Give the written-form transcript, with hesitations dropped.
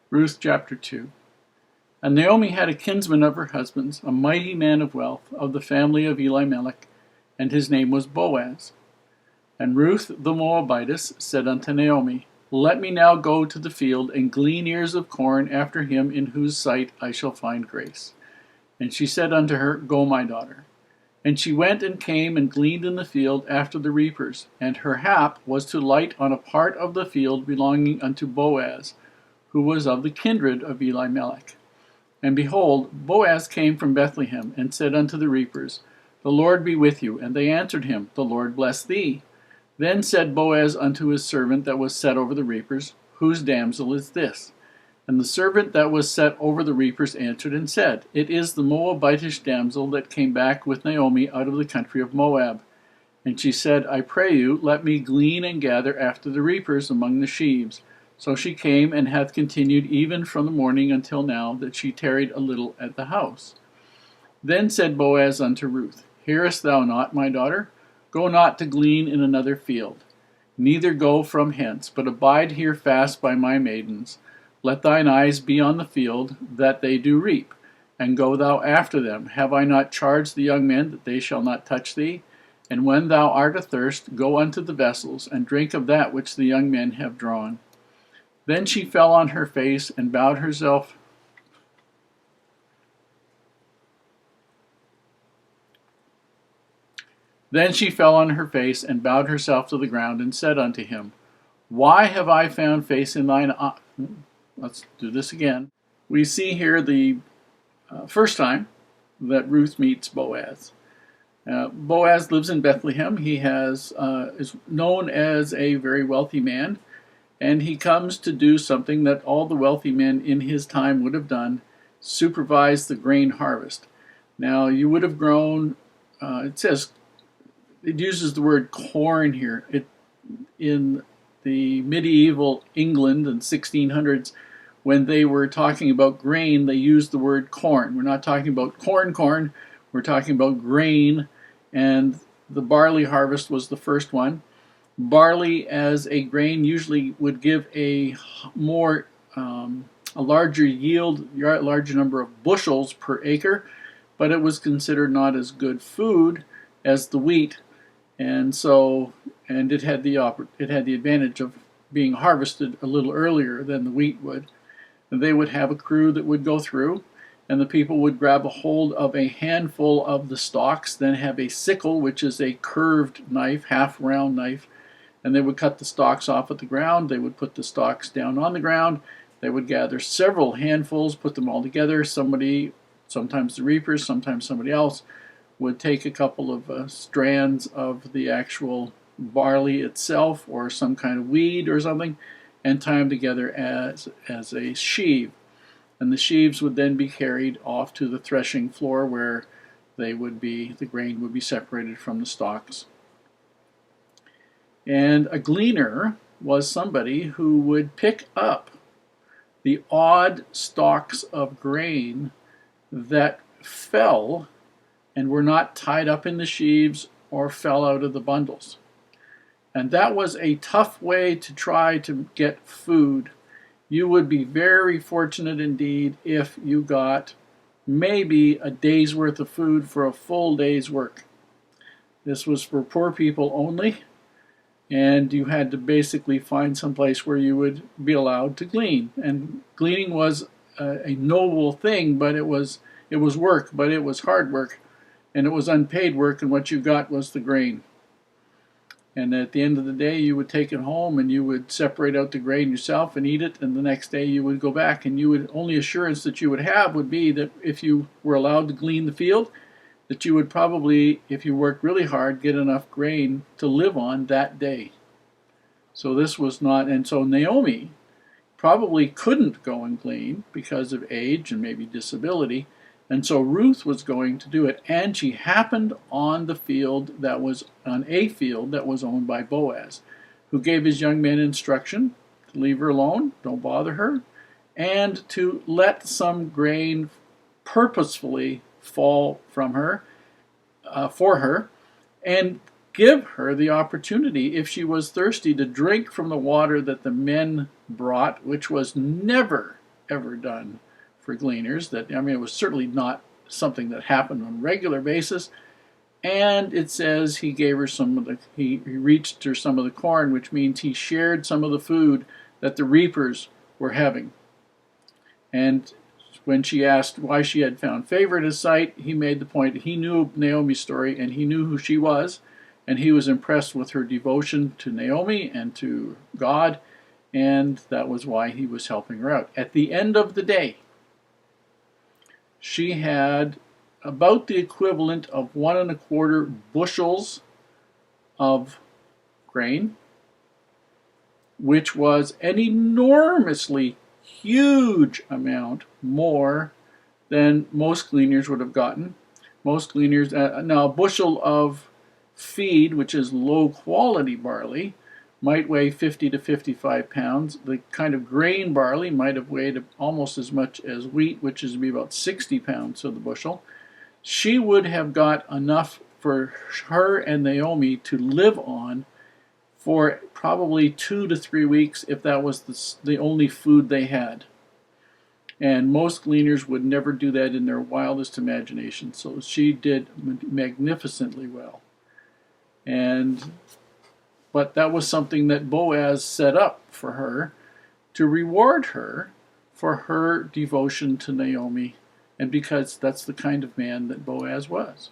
Ruth chapter 2. And Naomi had a kinsman of her husband's, a mighty man of wealth, of the family of Elimelech, and his name was Boaz. And Ruth the Moabitess said unto Naomi, Let me now go to the field and glean ears of corn after him in whose sight I shall find grace. And she said unto her, Go, my daughter. And she went and came and gleaned in the field after the reapers, and her hap was to light on a part of the field belonging unto Boaz, who was of the kindred of Elimelech. And behold, Boaz came from Bethlehem, and said unto the reapers, The Lord be with you. And they answered him, The Lord bless thee. Then said Boaz unto his servant that was set over the reapers, Whose damsel is this? And the servant that was set over the reapers answered and said, It is the Moabitish damsel that came back with Naomi out of the country of Moab. And she said, I pray you, let me glean and gather after the reapers among the sheaves. So she came, and hath continued even from the morning until now, that she tarried a little at the house. Then said Boaz unto Ruth, Hearest thou not, my daughter? Go not to glean in another field, neither go from hence, but abide here fast by my maidens. Let thine eyes be on the field, that they do reap, and go thou after them. Have I not charged the young men that they shall not touch thee? And when thou art athirst, go unto the vessels, and drink of that which the young men have drawn. Then she fell on her face and bowed herself to the ground, and said unto him, Why have I found face in thine eye? Let's do this again. We see here the first time that Ruth meets Boaz. Boaz lives in Bethlehem. He is known as a very wealthy man. And he comes to do something that all the wealthy men in his time would have done, supervise the grain harvest. Now, you would have grown, it uses the word corn here. In the medieval England in 1600s, when they were talking about grain, they used the word corn. We're not talking about corn, we're talking about grain, and the barley harvest was the first one. Barley as a grain usually would give a larger yield, a larger number of bushels per acre, but it was considered not as good food as the wheat, and it had the advantage of being harvested a little earlier than the wheat would. And they would have a crew that would go through, and the people would grab a hold of a handful of the stalks, then have a sickle, which is a curved knife, half round knife, and they would cut the stalks off at the ground. They would put the stalks down on the ground. They would gather several handfuls, put them all together. Somebody, sometimes the reapers, sometimes somebody else, would take a couple of strands of the actual barley itself or some kind of weed or something and tie them together as a sheave. And the sheaves would then be carried off to the threshing floor where the grain would be separated from the stalks. And a gleaner was somebody who would pick up the odd stalks of grain that fell and were not tied up in the sheaves or fell out of the bundles. And that was a tough way to try to get food. You would be very fortunate indeed if you got maybe a day's worth of food for a full day's work. This was for poor people only. And you had to basically find some place where you would be allowed to glean. And gleaning was a noble thing, but it was work, but it was hard work, and it was unpaid work, and what you got was the grain. And at the end of the day, you would take it home, and you would separate out the grain yourself and eat it, and the next day you would go back, and only assurance that you would have would be that if you were allowed to glean the field, that you would probably, if you worked really hard, get enough grain to live on that day. So this was not, and so Naomi probably couldn't go and glean because of age and maybe disability, and so Ruth was going to do it, and she happened on a field that was owned by Boaz, who gave his young men instruction to leave her alone, don't bother her, and to let some grain purposefully fall from her, for her, and give her the opportunity, if she was thirsty, to drink from the water that the men brought, which was never ever done for gleaners. That, I mean, it was certainly not something that happened on a regular basis. And it says he gave her some of the, he reached her some of the corn, which means he shared some of the food that the reapers were having. And when she asked why she had found favor in his sight, he made the point he knew Naomi's story and he knew who she was, and he was impressed with her devotion to Naomi and to God, and that was why he was helping her out. At the end of the day, she had about the equivalent of 1¼ bushels of grain, which was an enormously huge amount more than most gleaners would have gotten. Most gleaners, now a bushel of feed, which is low quality barley, might weigh 50 to 55 pounds. The kind of grain barley might have weighed almost as much as wheat, which is be about 60 pounds to the bushel. She would have got enough for her and Naomi to live on for probably 2 to 3 weeks if that was the only food they had. And most gleaners would never do that in their wildest imagination. So she did magnificently well. But that was something that Boaz set up for her to reward her for her devotion to Naomi, and because that's the kind of man that Boaz was.